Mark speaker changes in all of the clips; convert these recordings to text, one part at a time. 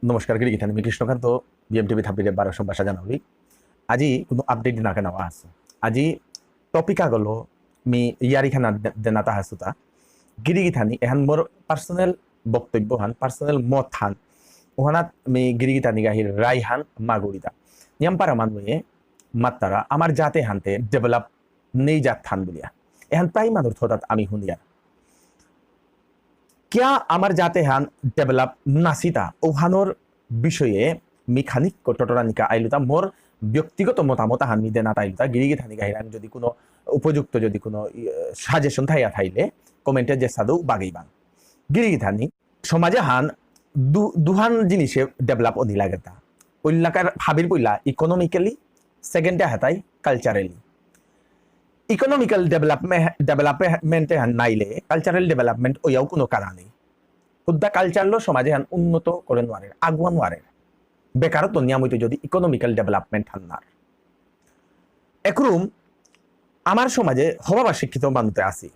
Speaker 1: নমস্কাৰ গিৰিগিঠানি আমি কৃষ্ণকান্ত BMTV থাপিৰে 12 জানুৱাৰী আজি কোনো আপডেট না কেনাওয়া আছে আজি টপিক আগলো মি ইয়ারি খানা দেনাতা হাসুতা গিরিগিঠানি এহান মোর পার্সোনাল বক্তব্য হান পার্সোনাল মত হান ওহানাত মি গিরিগিঠানি গাহির রাই হান মাগুরিতা নিয়মপারা মানুয়ে মাত্তারা আমার জাতে হানতে ডেভেলপ নেই জাত থান বলিয়া এহান প্রায় মানুষ থতাত আমি শুনিয়া क्या আমার জাতে হান ডেভেলপ নাসিতা ওহানোর বিষয়ে মিখানিক টটরানিকা আইলুতা মোর ব্যক্তিগত মতামত হান মি দেনা তাইলুতা গিরিগি থানি গাহিরান যদি কোনো উপযুক্ত যদি কোনো সাজেশন থাইয়া থাইলে কমেন্টে যে সাদু বাগিবান গিরিগি থানি সমাজে হান দুহান জিনিসে ডেভেলপ অনি লাগেতা ওইলাকার হাবির পইলা ইকোনমিক্যালি সেকেন্ডে হাতাই কালচারালি ইকোনমিক্যাল ডেভেলপমেন্টে হান নাইলে কালচারাল ডেভেলপমেন্ট ওয়াও কোনো কারণে হুদ্দা কালচারলো সমাজে হান উন্নত করে নোয়ারে আগুয়া নোয়ারে বেকারত্ব নিয়মিত যদি ইকোনমিক্যাল ডেভেলপমেন্ট হান নার একরুম আমার সমাজে হবাবা শিক্ষিত মানুষে আসি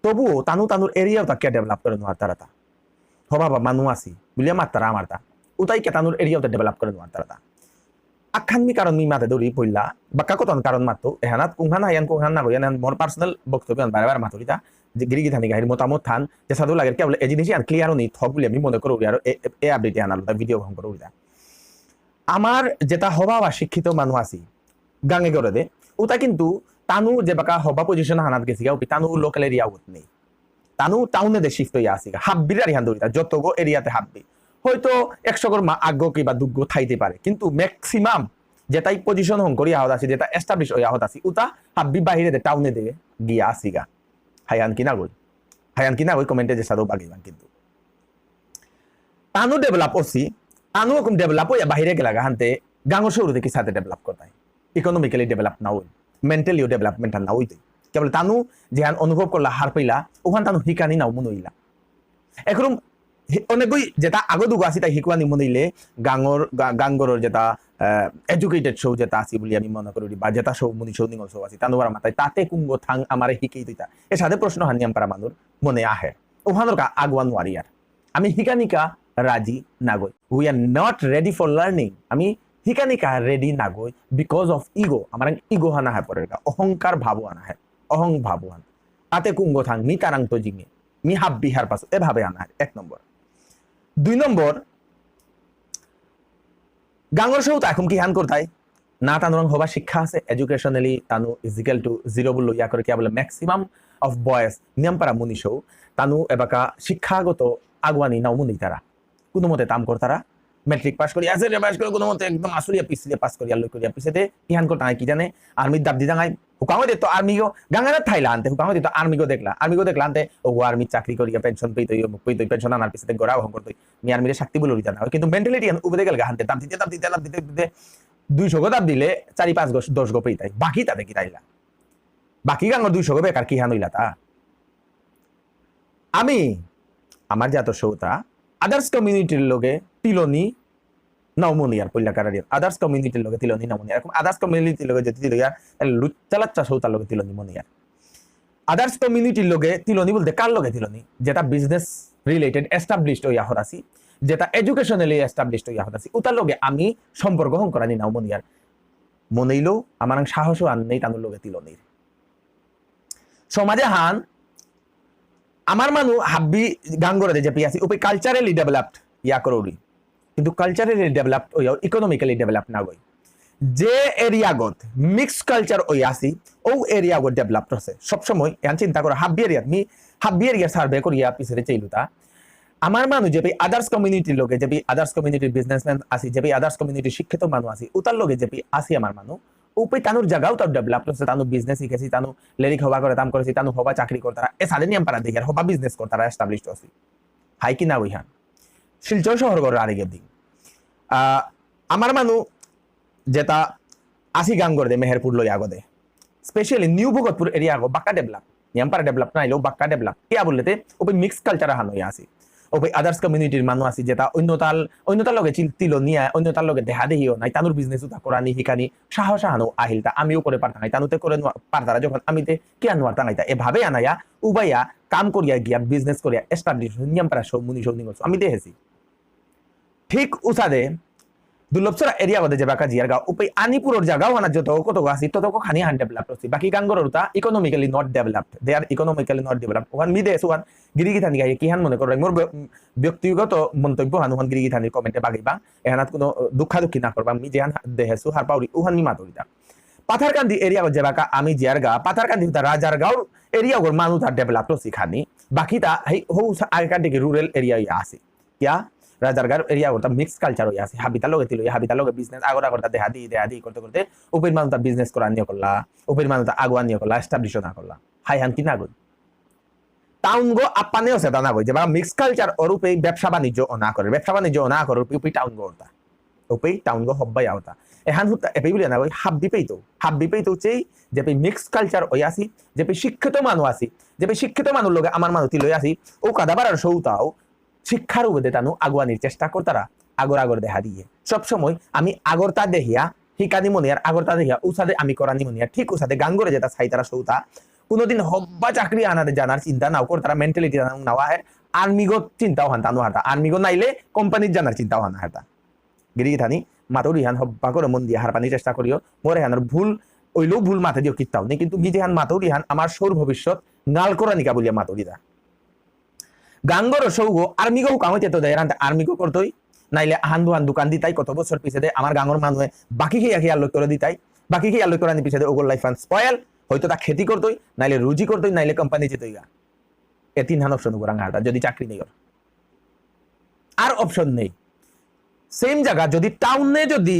Speaker 1: তবুও তানুর এরিয়াও তাকে ডেভেলপ করে নোয়ার তারা হবাবা মানুষ আসি বুলিয়া মাত্তারা আমার তা উতাই কে তানুর এরিয়াও ডেভেলপ করে নোয়ার তারা আখানমি কারণ মি মাতে দৌড়ি পড়লা বাক্কা কতন কারণ মাতো এহানাত কুংহান হায়ান কুংহান না গয়ান মোর পার্সোনাল বক্তব্য বারবার মাতুরিতা যে গিরিগি থানি গাহির মতামত থান যে সাধু লাগে কেবল এই জিনিসই আর ক্লিয়ার নি থক বলে আমি মনে করি আর এ আপডেট আনাল ভিডিও ভঙ্গ করে উড়া আমার যেটা হবা বা শিক্ষিত মানুষ আছি গাঙে করে দে ওটা কিন্তু তানু যে বাকা হবা পজিশন হানাত গেছি গা তানু লোকাল এরিয়া উত নেই তানু টাউনে দে শিফট হইয়া আসি হাব্বির আর ইহান দৌড়িতা যত গো এরিয়াতে হাব্বি হয়তো 100 গর আগ্য কিবা দুগ্গ থাইতে পারে কিন্তু ম্যাক্সিমাম যেটাই পজিশন হং করি আহত আছি যেটা এস্টাবলিশ হয়ে আহত আছি উতা হাব্বি বাহিরে দে টাউনে দে গিয়া আসি গা হায়ান কিনা গই কমেন্টে যে সাদো বাগিবান কিন্তু তানু ডেভেলপ ওসি তানু কম ডেভেলপ হইয়া বাহিরে গেলা গা হানতে গাঙর শুরু দেখি সাথে ডেভেলপ করতাই ইকোনমিক্যালি ডেভেলপ না হই মেন্টালিও ডেভেলপমেন্ট না হইতে কেবল তানু যেহান অনুভব করলা হার পাইলা ওখান তানু হিকানি নাও মন হইলা একরম অনেকই যেটা আগো দুগো আসি তাই শিকোৱা নিমনিলে গাঙ্গৰৰ যেটা এডুকেটেড শো যেটা আছে বুলি আমি মনে করি বা যেটা শো মুনি শো নিঙল শো আছে তানোবার মাতাই তাতে কুঙ্গ থাং আমারে শিকেই দিতা এ সাথে প্রশ্ন হানিয়াম পারা মানুষ মনে আহে ওখানোর কা আগুয়ান ওয়ারিয়ার আমি হিকানিকা রাজি নাগই we are not ready for learning আমি হিকানিকা রেডি নাগই বিকজ অফ ইগো আমার ইগো হানা হয় পরে অহংকার ভাবো আনা হয় অহং ভাবো আন তাতে কুঙ্গ থাং মি তারাং তো জিঙে মি হাব বিহার পাস এভাবে আনা হয় 1 নম্বর 2 নম্বর গাঙর সৌ এখন কি হান করতাই না তানুরং হবা শিক্ষা আছে এডুকেশনালি তানু ইজিক্যাল টু 0 বললো ইয়া করে কি বলে ম্যাক্সিমাম অফ বয়েস নিয়মপারা মুনি সৌ তানু এবাকা শিক্ষাগত আগুয়ানি নাও মুনি তারা কোনো মতে তাম করতারা মেট্রিক পাস করি আছে পাস করে কোনো মতে একদম আসলিয়া পিছলিয়া পাস করিয়া লই করিয়া পিছেতে কি হান করতাই কি জানে আর্মির দাব দি জাঙাই হুকামে দে তো আর্মিগো গাঙারা থাইলা আনতে হুকামে দে তো আর্মিগো দেখলা আনতে ও আর্মি চাকরি করিয়া পেনশন পেই তৈ পেনশন আনার পিছতে গড়া হং করতই মি আর্মিরে শক্তি বলে উড়িতা না কিন্তু মেন্টালিটি উপদে গেল হানতে দাম দিতে 200 গো দাব দিলে 4-5 গো 10 গো পেইতাই বাকি তাতে কি তাইলা বাকি গাঙর 200 গো বেকার কি হান হইলা তা আমি আমার জাত সৌতা আদার্স কমিউনিটির লগে তিলনি নাউমনিয়ার পল্লাকারারিয়ার আদার্স কমিউনিটির লগে তিলনি নাউমনিয়ার এরকম আদার্স কমিউনিটির লগে যদি লইয়া লুচ্চালাচ্চা সৌতার লগে তিলনি মনিয়ার আদার্স কমিউনিটির লগে তিলনি বলতে কার লগে তিলনি যেটা বিজনেস রিলেটেড এস্টাবলিশড হইয়া হরাসি যেটা এডুকেশনালি এস্টাবলিশড হইয়া হরাসি উতার লগে আমি সম্পর্ক হং করানি নাউমনিয়ার মনেইলো আমার সাহসও আন নেই তানোর লগে তিলনির সমাজে হান আমার মানু হাব্বি গাঙ্গরে যে পিয়াসি উপে কালচারালি ডেভেলপড ইয়া করৌরি কিন্তু কালচারালি ডেভেলপ হইয়া ইকোনমিক্যালি ডেভেলপ না গই যে এরিয়া গত মিক্স কালচার ওই আসি ও এরিয়া গত ডেভেলপ হচ্ছে সবসময় এন চিন্তা করো হাব্বি এরিয়া সার্ভে করিয়া পিছনে চাইলুতা আমার মানুষ যে আদার্স কমিউনিটির লোকে যে আদার্স কমিউনিটির বিজনেসম্যান আসি যে আদার্স কমিউনিটির শিক্ষিত মানুষ আসি উতার লোকে যে আসি আমার মানুষ উপে তানুর জায়গাও তার ডেভেলপ হচ্ছে তানু বিজনেস শিখেছি তানু লেরিক হবা করে তাম করেছি তানু হবা চাকরি করতারা এ সাদে নিয়ম পারা দেখি হবা বিজনেস করতারা এস্টাবলিশড হচ্ছে হাই কি না ওইহান শিলচর শহর গড় আরেকের দিন আমার মানুষ যেটা আসি গান করে দে মেহেরপুর লই আগদে স্পেশালি নিউ ভগতপুর এরিয়া আগো বাক্কা ডেভেলপ নিয়মপারা ডেভেলপ না এলেও বাক্কা ডেভেলপ ইয়া বললেতে ওই মিক্স কালচার হান হইয়া আসি ওই আদার্স কমিউনিটির মানুষ আসি যেটা অন্যতার লগে চিলতিল নিয়ে অন্যতার লগে দেহা দেহিও নাই তানুর বিজনেস উতা করানি হিকানি সাহস হানো আহিলতা আমিও করে পারতাম তানুতে করে পারতারা যখন আমিতে কে আনোয়ার টাঙাইতা এভাবে আনাইয়া উবাইয়া কাম করিয়া গিয়া বিজনেস করিয়া এস্টাবলিশ নিয়মপারা সব মুনি সব নিগল আমি দেখেছি ঠিক উসাদে দুর্লভচরা এরিয়া বদে যাবা জিয়ার গাঁও উপে আনিপুরের জায়গাও হানা যত কত আছে তত খানি হান ডেভেলপ হচ্ছে বাকি গাঙ্গর উতা economically not developed they are economically not developed ওখান মিদে সুয়ান গিরিগি থানি গাই কি হান মনে করবে মোর ব্যক্তিগত মন্তব্য হান ওখান গিরিগি থানির কমেন্টে বাগিবা এহানাত কোনো দুঃখী না করবা আমি যেহান দেহেসু হার পাউরি ওখান মি মাতরিতা পাথারকান্দি এরিয়া যাবাকা আমি জিয়ার গা পাথারকান্দি রাজার গাঁও এরিয়া ওর মানুষ আর ডেভেলপ হচ্ছে খানি বাকিটা হৌ আগেকার দিকে রুরাল এরিয়া আছে কিয়া রাজারগার এরিয়া করতে মিক্স কালচার হয়ে আছে হাবিতার লগে তিল হাবিতার লগে বিজনেস আগরা করতে দেহা দি করতে করতে উপের মানুষ বিজনেস করা নিয়ে করলা উপের মানুষ আগুয়া নিয়ে করলা এস্টাবলিশ না করলা হাই হান কি না গই টাউন গো আপানেও সেটা না গই যে মিক্স কালচার ওর উপে ব্যবসা বাণিজ্য না করে ব্যবসা বাণিজ্য না করে উপে টাউন গো ওটা উপে টাউন গো হব্বাই আওতা এহান হুতা এপই বলে না গই হাব দিপেই তো চেই যে মিক্স কালচার হয়ে আসি যে শিক্ষিত মানুষ আসি যে শিক্ষিত মানুষ লগে আমার মানুষ লই আসি ও কাদাবার আর সৌতাও শিক্ষার উপদে তানু আগুয়ানির চেষ্টা করতারা আগর দেখা দিয়ে সবসময় আমি আগরতা দেহিয়া হিকানি মনিয়ার আগরতা দেহিয়া উসাদে আমি করানি মনিয়া ঠিক উসাদে গাঙ্গরে যেটা চাই তারা সৌতা কোনোদিন হব্বা চাকরি আনাতে জানার চিন্তা নাও কর তারা মেন্টালিটি নাওয়া হয় আর্মিগত চিন্তাও হান তানু হারতা আর্মিগো নাইলে কোম্পানির জানার চিন্তাও হান হারতা গিরি থানি মাতরি হান হব্বা করে মন দিয়ে হার পানির চেষ্টা করিও মোরে হানোর ভুল ওইলেও ভুল মাথা দিও কিতাও নেই কিন্তু নিজে হান মাতরি হান আমার সৌর ভবিষ্যৎ গাল করানিকা বলিয়া মাতরি দা গাঙ্গর সৌগো আর্মিগো কামতে তো দেয় আর্মিগো করতোই নাইলে হান দোকান দিতাই কত বছর পিছে দেয় আমার গাঙ্গর মানুষে বাকি খেয়ে আলোক করে দিতাই বাকি খেয়ে আলোক করে পিছে দেয় ওগোর লাইফ ফান স্পয়েল হয়তো তা খেতি করতোই নাইলে রুজি করতোই নাইলে কোম্পানি যেতই গা এ তিন হান অপশন উপর হারতা যদি চাকরি নেই আর অপশন নেই সেম জায়গা যদি টাউনে যদি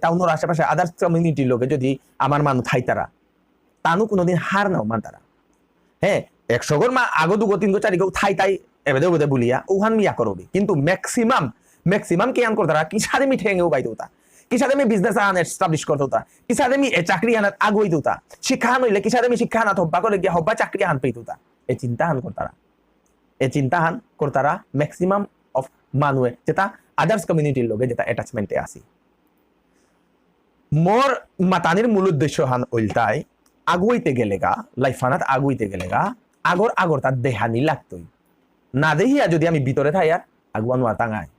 Speaker 1: টাউনের আশেপাশে আদার্স কমিউনিটির লোকে যদি আমার মানুষ থাইতারা তানু কোনোদিন হার নাও মান তারা হ্যাঁ 100 গর মা আগো 2 3 4 গো থাই এবেদে বলিয়া ওহান মিয়া করবি কিন্তু ম্যাক্সিমাম কি আন করতারা কি সাদে মি ঠেঙ্গেও বাইতোতা কি সাদে মি বিজনেস আন এস্টাবলিশ করতোতা কি সাদে মি চাকরি আন আগোই দোতা শিক্ষা হইলে কি সাদে মি শিক্ষা না হব্বা করে গিয়া হব্বা চাকরি আন পেইতোতা এই চিন্তা হান করতারা ম্যাক্সিমাম অফ মানুয়ে যেটা আদার্স কমিউনিটির লোকে যেটা অ্যাটাচমেন্টে আসি মোর মাতানির মূল উদ্দেশ্য হান উল্টাই আগুইতে গেলেগা লাইফানাত আগুইতে গেলেগা আগর তার দেহানি লাগতোই না দেখিয়া যদি আমি ভিতরে থাই আর আগুয়ানো তাঙায়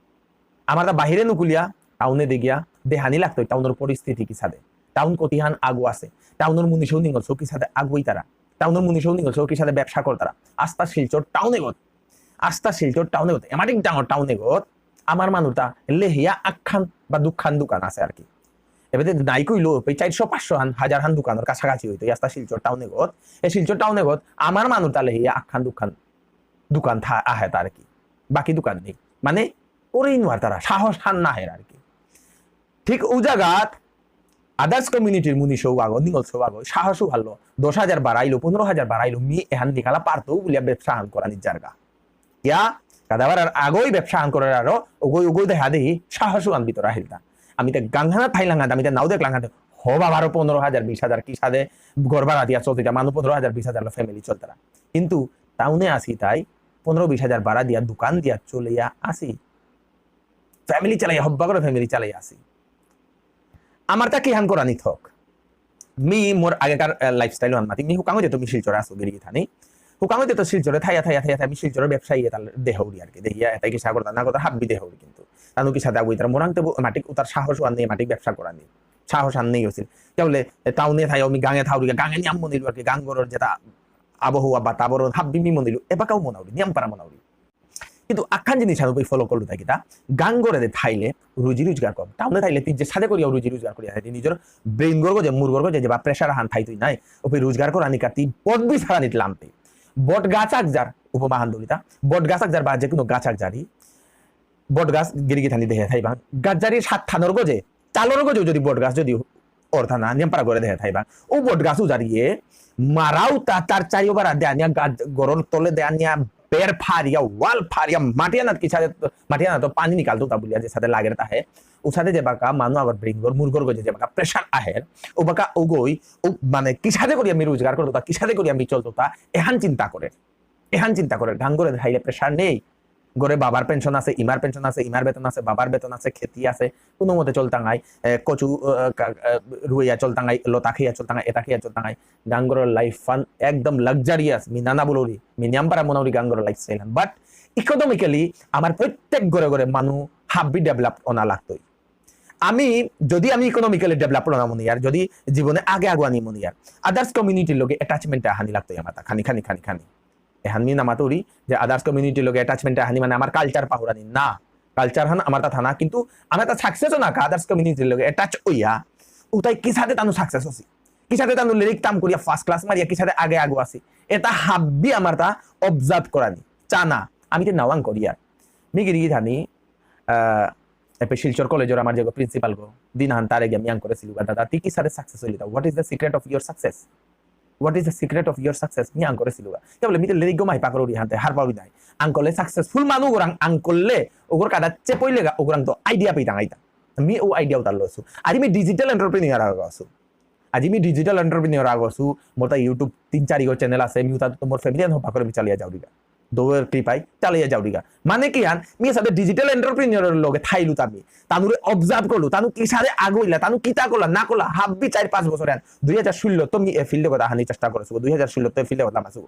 Speaker 1: আমার তা বাহিরে নুকুলিয়া টাউনে দেখিয়া দেহানি লাগতোই টাউনের পরিস্থিতি কি সাথে টাউন কতিহান আগু আছে টাউনের মুনিশও নিগল চৌকি সাথে আগুই তারা টাউনের মুনিশও নিগল চৌকি সাথে ব্যবসা কর তারা আস্থা শিলচর টাউনে গত এমাটিক ডাঙর টাউনে গত আমার মানুষটা লেহিয়া আখ্যান বা দোকান আছে আর কি এবারে নাই কইলো 400-500 হাজার দোকানের কাছাকাছি হইতো আস্তা শিলচর টাউনে গত এই শিলচর টাউনে গত আমার মানুষ তাহলে আখ্যান দোকান আহে তার কি বাকি দোকান নেই মানে করেই নোয়ার তারা সাহস হান না হের আর কি ঠিক ও জায়গাত আদার্স কমিউনিটির মুনিশও আগো নিগল সব আগো সাহসও ভালো 10,000 বাড়াইলো 15,000 বাড়াইলো মি এহান নিকালা পারতো বলিয়া ব্যবসা হান করা নিজ জায়গা ইয়া কাদাবার আর আগোই ব্যবসা হান করার আরো ওগোই দেখা দেখি সাহসও আন ভিতরে আহিলতা আমি তো গাংহানা থাইলাঙ্গা আমি তো নাও দেখলাম হবা 15,000 20,000 কি সাদে ঘর ভাড়া দিয়া চলতে মানুষ 15,000 20,000 ফ্যামিলি চলতারা কিন্তু টাউনে আসি তাই 15-20,000 ভাড়া দিয়া দোকান দিয়া চলিয়া আসি ফ্যামিলি চালাইয়া হব্বা করে ফ্যামিলি চালাইয়া আসি আমার তা কি হান করা নি থক মি মোর আগেকার লাইফস্টাইল হান মাতি মি হুকাঙ্গ যেত মি শিলচরে আসো গিরি থানি হুকাঙ্গ যেত শিলচরে থাইয়া আমি শিলচরের ব্যবসায়ী তার দেহৌরি আর কি দেখিয়া এটাই কি সাগর না কথা হাব্বি দেহৌরি কিন্তু তানু কি সাদা বই তার মোরাংতে মাটিক তার সাহস আন নেই মাটিক ব্যবসা করা নেই সাহস আন নেই হয়েছিল কেবলে টাউনে থাই আমি গাঙে থাউরি গাঙে নিয়াম মনিল আর কি গাঙ্গরের যেটা আবহাওয়া বা তাবরণ হাব্বি মি মনিল এবাকাও মনাউরি নিয়াম পারা মনাউরি কিন্তু আখ্যান জিনিস আমি ফলো করলো থাকি তা গাঙ্গরে থাইলে রুজি রোজগার কম টাউনে থাইলে তুই যে সাথে করিয়া রুজি রোজগার করিয়া নিজের ব্রেইন গর্গ যে মুরগর্গ যে বা প্রেসার হান থাই তুই নাই ওই রোজগার করা নিকাতি বট বি ছাড়া নিতে লামতে বট গাছ আকজার উপমাহান দলিতা বট গাছ আকজার বা যে কোনো গাছ আকজারি বট গাছ গিরিগি থানি দেখে থাইবা গাছ জারি 7 থানোর গজে চালোর গজে যদি বট গাছ যদি অর্থা না নিয়মপাড়া করে দেখে থাইবা ও বট গাছও জারিয়ে মারাও তার চারিবার দেয়া গাছ গরর তলে দেয়া পের ফারিয়া ওয়াল ফারিয়া মাটিয়ানা কি সাথে মাটিয়ানা তো পানি নিকালতো তা বলিয়া যে সাথে লাগের তাহে ও সাথে যে বাকা মানু আবার ব্রিঙ্গর মুরগর গজে যে বাকা প্রেসার আহের ও বাকা ওগই ও মানে কি সাথে করি আমি রোজগার করতো তা কি সাথে করি আমি চলতো তা এহান চিন্তা করে গাঙ্গরে খাইলে প্রেসার নেই গড়ে বাবার পেনশন আছে ইমার পেনশন আছে ইমার বেতন আছে বাবার বেতন আছে খেতি আছে কোনো মতে চলতাঙ্গাই কচু রুইয়া চলতাঙ্গাই লতা খেয়া চলতাঙ্গাই এটা খেয়া চলতাঙ্গাই গাঙ্গরের লাইফ ফান একদম লাক্সারিয়াস মি নানা বলরি মি নিয়ামপাড়া মনাউরি গাঙ্গরের লাইফ স্টাইল বাট ইকোনমিক্যালি আমার প্রত্যেক ঘরে ঘরে মানুষ হাব্বি ডেভেলপ অনা লাগতোই আমি যদি আমি ইকোনমিক্যালি ডেভেলপ না মনে আর যদি জীবনে আগে আগুয়ানি মনে আর আদার্স কমিউনিটির লগে অ্যাটাচমেন্ট হানি লাগতোই আমার খানি খানি খানি খানি এহানি না মাতুরি যে আদার্স কমিউনিটির লগে অ্যাটাচমেন্ট হানি মানে আমার কালচার পাহুরানি না কালচার হান আমার তা থানা কিন্তু আমার তা সাকসেসও না আদার্স কমিউনিটির লগে অ্যাটাচ হইয়া উতাই কি সাথে তানু সাকসেস হসি কি সাথে তানু লিরিক তাম করিয়া ফার্স্ট ক্লাস মারিয়া কি সাথে আগে আগু আসি এটা হাব্বি আমার তা অবজার্ভ করানি চানা আমি তো নাওয়াং করিয়া মি গিরি থানি শিলচর কলেজের আমার যে প্রিন্সিপাল গো দিন হান তারে গিয়ে মিয়াং করেছিল দাদা তুই কি সাথে সাকসেস হইলি what is the secret of your success what is the secret of your success মিয়াং করেছিল কে বলে মিতে লিরিক গো মাই পাকড়ি হাতে হার পাবি নাই আঙ্কলে সাকসেসফুল মানু ওরাং আঙ্কলে ওগর কাদা চেপইলে গা ওগরাং তো আইডিয়া পেইতাং আইতা मी ओ आइडिया उतार लो आज मी डिजिटल एंटरप्रेन्योर आगो आज मी डिजिटल एंटरप्रेन्योर आगो मोर यूट्यूब 3-4 गो चैनल আছে मी उता तो मोर फैमिली हो पाकर मी चलिया जाउरीगा दोवर क्लिप आई चलिया जाउरीगा माने कि यान मी साथे डिजिटल एंटरप्रेन्योर लगे थाइलु तामी तानुरे ऑब्जर्व करलु तानु कि सारे आगोइला तानु किता करला ना करला हाब्बी 4-5 বছর यान 2016 तो मी ए फील्डे কথা হানি চেষ্টা করেছো 2016 তো ফিল্ডে কথা মাসু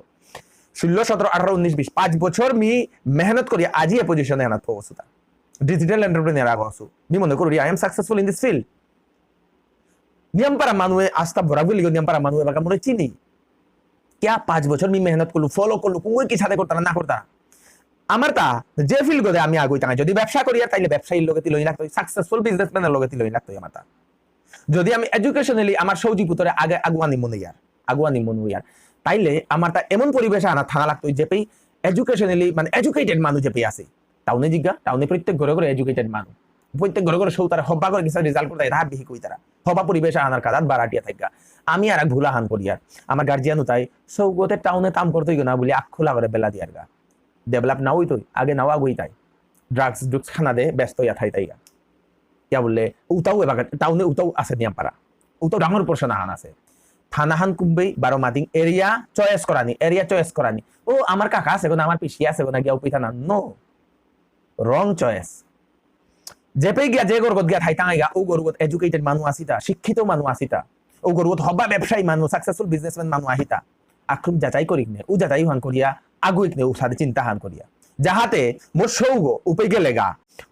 Speaker 1: 16 17 18 19 20 5 বছর मी मेहनत करी आज ये पोजीशने आना পৌঁছতা डिजिटल एंटरप्रेन्योर आगो मी मने कরি I am successful in this field नियम para মানুয়ে আস্থা ভরা বলি নিয়ম para মানুয়ে বাকা মনে চিনি क्या 5 বছর मी मेहनत করলু ফলো করলু কোই কি সাথে করতারা না করতারা আমার তা যে ফিল গদে আমি আগুই তাই যদি ব্যবসা করি আর তাইলে ব্যবসায়ীর লগে তিলই লাগতো সাকসেসফুল বিজনেসম্যানের লগে তিলই লাগতো আমারটা যদি আমি এডুকেশনালি আমার সৌজি পুতরে আগে আগুয়ানি মনে ইয়ার তাইলে আমারটা এমন পরিবেশে আনা থানা লাগতো যে পেই এডুকেশনালি মানে এডুকেটেড মানুষ যে পেই আছে টাউনে জিজ্ঞা টাউনে প্রত্যেক ঘরে ঘরে এডুকেটেড মানুষ প্রত্যেক ঘরে ঘরে সৌতারা হব্বা করে কিছু রেজাল্ট করতে রাহ বিহি কই তারা হবা পরিবেশে আনার কাদাত বাড়াটিয়া থাকা আমি আর এক ভুলা হান করি আর আমার গার্জিয়ানও তাই সৌগতে টাউনে কাম করতেই না বলি আখ খোলা করে বেলা দিয়ার গা ডেভেলপ না হইতই আগে নাও আগুই তাই ড্রাগস খানা দে ব্যস্ত ইয়া থাই তাই গা क्या বললে উতাও এবার টাউনে উতাও আছে নিয়াম পারা উতাও ডাঙর পোর্শন আহান আছে থানাহান কুম্বেই 12 মাদিং এরিয়া চয়েস করানি ও আমার কাকা আছে গো না আমার পিসি আছে গো না গিয়া উপিতা না নো রং চয়েস যেপে গিয়া যে গরগত গিয়া থাইতাং আইগা ও গরগত এডুকেটেড মানু আসিতা শিক্ষিত মানু আসিতা ও গরগত হবা ব্যবসায়ী মানু সাকসেসফুল বিজনেসম্যান মানু আহিতা আক্রম যাচাই করিক নে ও যাচাই হান করিয়া আগুইক নে ও সাথে চিন্তা হান করিয়া যাহাতে মোর সৌগ উপে গেলে গা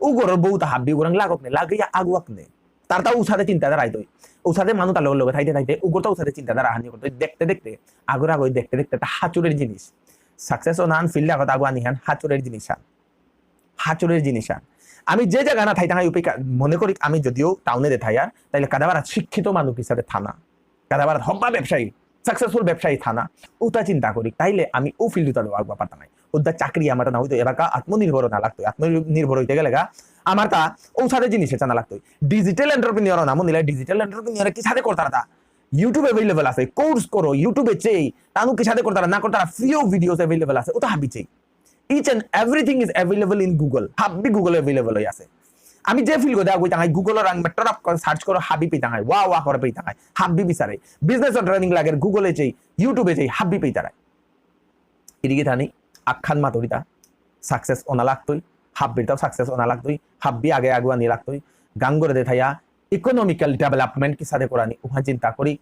Speaker 1: ও গরর বউতা হাব্বি গরং লাগক নে লাগিয়া আগুয়াক নে তার তা ও সাথে চিন্তা দ্বারা আইতই ও সাথে মানু তার লগে থাইতে ও গরতা ও সাথে চিন্তা দ্বারা হানি করতে দেখতে আগই দেখতে একটা হাচুরের জিনিস সাকসেস ও নান ফিল্ডে কথা আগুয়ানি হান হাচুরের জিনিস আমি যে জায়গা না থাইতাং মনে করি আমি যদিও টাউনে দে থাইয়ার তাইলে কাদাবারাত শিক্ষিত মানুষ হিসাবে থানা কাদাবারাত হব্বা ব্যবসায়ী সাকসেসফুল ব্যবসায়ী থানা ওটা চিন্তা করি তাইলে আমি ও ফিল্ডে তার আগবা পারতাম না ওটা চাকরি আমার না হইতো এবার আত্মনির্ভর না লাগতো আত্মনির্ভর হইতে গেলে গা আমার তা ও সাথে জিনিসে জানা লাগতো ডিজিটাল এন্টারপ্রেনিয়র নাম নিলে ডিজিটাল এন্টারপ্রেনিয়র কি সাথে করতারা ইউটিউব অ্যাভেলেবল আছে কোর্স করো ইউটিউবে চেই তানু কি সাথে করতারা না করতারা ফ্রি অফ ভিডিওস অ্যাভেলেবল আছে ওটা হাবি চেই each and everything is available in Google হাবি গুগল অ্যাভেলেবল হই আছে আমি যে ফিল গদা কইতাম গুগল রাং মেটর আপ সার্চ করো হাবি পেতাম ওয়া করে পেতাম হাবি বিচারে বিজনেস ট্রেনিং লাগে গুগলে চাই ইউটিউবে চাই হাবি পেতারাই এদিকে থানি আখান মাতরিতা সাকসেস ওনা লাগতই হাব্বিটাও সাকসেস ওনা লাগতই হাব্বি আগে আগুয়ানি লাগতই গাঙ্গরে দে থাইয়া ইকোনমিক্যাল ডেভেলপমেন্ট কি সাথে করানি উহা চিন্তা করি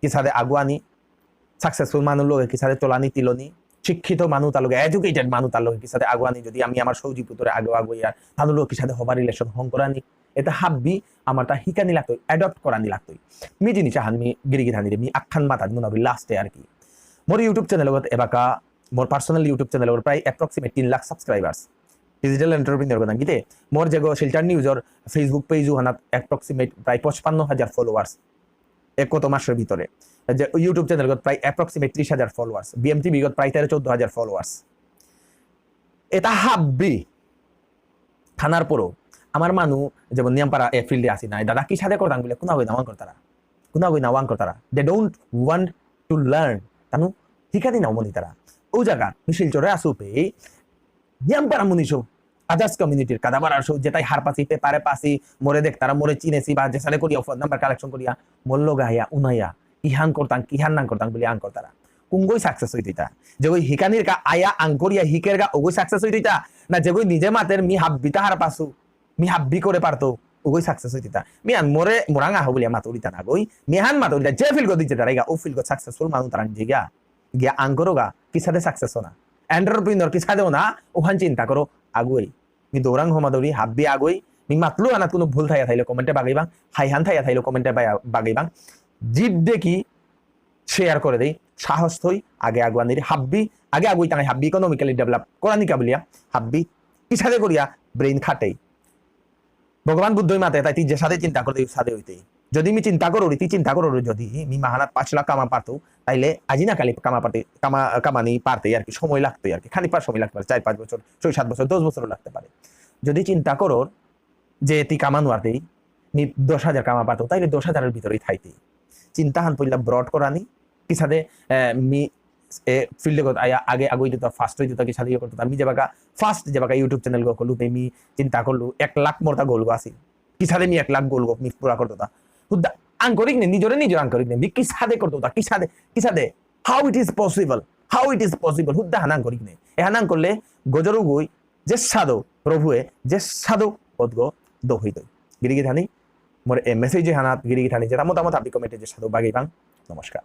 Speaker 1: কি সাথে আগুয়ানি সাকসেসফুল মানুষ লগে কি সাথে তোলানি তিলনি শিক্ষিত মানুষ তার লগে এডুকেটেড মানুষ তার লগে কি সাথে আগুয়ানি যদি আমি আমার সৌজি পুতরে আগুইয়া তার লোক কি সাথে হবার রিলেশন হং করানি এটা হাব্বি আমার তা হিকানি লাগতই অ্যাডপ্ট করানি লাগতই মি জিনিস হান মি গিরিগি থানি রে মি আখান মাতা মুনাবি লাস্টে আর কি মোর ইউটিউব চ্যানেল লগত এবাকা মোর পার্সোনাল ইউটিউব চ্যানেল প্রায় approximate 3 lakh subscribers digital entrepreneur গনা গিতে মোর যেগো শিলচর নিউজর ফেসবুক পেজ হানাত অ্যাপ্রক্সিমেট প্রায় 55,000 ফলোয়ার্স কত মাসের ভিতরে যে ইউটিউব চ্যানেল গত প্রায় অ্যাপ্রক্সিমেট 30,000 ফলোয়ার্স বিএমটিভি গত প্রায় 13-14,000 ফলোয়ার্স এটা হাব্বি থানার পরও আমার মানু যেমন নিয়মপাড়া এ ফিল্ডে আসি নাই দাদা কি সাথে করতাম বলে কোনা হই না ওয়ান করতারা they don't want to learn তানু ঠিকাদি নাও মনি তারা ও জায়গা মিছিল চরে আসু পে নিয়মপাড়া মুনিশো আদার্স কমিউনিটির কাদাবাড়ার শো যেটাই হার পাসি পেপারে পাসি মোরে দেখ তারা মোরে চিনেছি বা যে সাথে করিয়া ফোন নাম্বার কালেকশন করিয়া মল্ল গাইয়া উনাইয়া ইহান করতাম কিহান নাং করতাম বলি আং করতারা কুঙ্গই সাকসেস হইতা যে ওই হিকানির কা আয়া আঙ্করিয়া হিকের গা ওগই সাকসেস হইতা না যে ওই নিজে মাতের মি হাব্বিতা হার পাসু মি হাব্বি করে পারতো ওগই সাকসেস হইতা মিয়ান মোরে মোরাঙ্গা হবলিয়া মাতরিতা না গই মিহান মাতরিতা যে ফিল গো দিতে তারাইগা ও ফিল গো সাকসেসফুল মানু তারাং জিগা গিয়া আঙ্করোগা কি সাথে সাকসেস না এন্টারপ্রিনর কি ছাদেও না ওখান চিন্তা করো আগুই কিন্তু ওরাং হমাদৌরি হাব্বি আগুই মিং মাতলু আনাত কোনো ভুল থাইয়া থাইলে কমেন্টে বাগাইবাং হাইহান থাইয়া থাইলে কমেন্টে বাগাইবাং জিপ দেখি শেয়ার করে দেই সাহস থই আগে আগুয়ানির হাব্বি আগে আগুই তাই হাব্বি ইকোনমিক্যালি ডেভেলপ করানিকা বলিয়া হাব্বি কি সাথে করিয়া ব্রেইন খাটেই ভগবান বুদ্ধই মাতে তাই তুই যে সাথে চিন্তা করতে সাথে হইতেই যদি আমি চিন্তা করো তুই চিন্তা করো যদি মি মাহানাত 5 লাখ কামা পারতো তাইলে আজি না কালি কামানি পারতে আর কি সময় লাগতো আর কি খানিক সময় লাগতে পারে 4-5 বছর 6-7 বছর 10 বছরও লাগতে পারে যদি চিন্তা করো যে তুই কামানো আরতেই মি 10,000 কামা পারতো তাইলে 10,000 এর ভিতরেই থাইতে চিন্তা হান পইলা ব্রড করানি কি সাথে মি ফিল্ডে আগে আগুই দিত ফার্স্ট হইতো কি সাথে করতো আমি যে বাকা ফার্স্ট যে বাকা ইউটিউব চ্যানেল গো কলু মি চিন্তা করলু 1 লাখ মোরতা গোল গো আসি কি সাথে মি 1 লাখ গোল গো মি পুরা করতো তা হুদ্দা আঙ্করিক নে নিজরে আঙ্করিক নে মি কি সাথে করতো তা কি সাথে হাউ ইট ইজ পসিবল হুদ্দা হানাং করিক নে এ হানাং করলে গজরু গই যে সাদো প্রভুয়ে যে সাদো পদগো দো হইতো গিরিগি ধানি মোর এ মেসেজ হানাত গিরিগি ধানি যেটা মতামত আপনি কমেন্টে যে সাদো বাগাইবাং নমস্কার।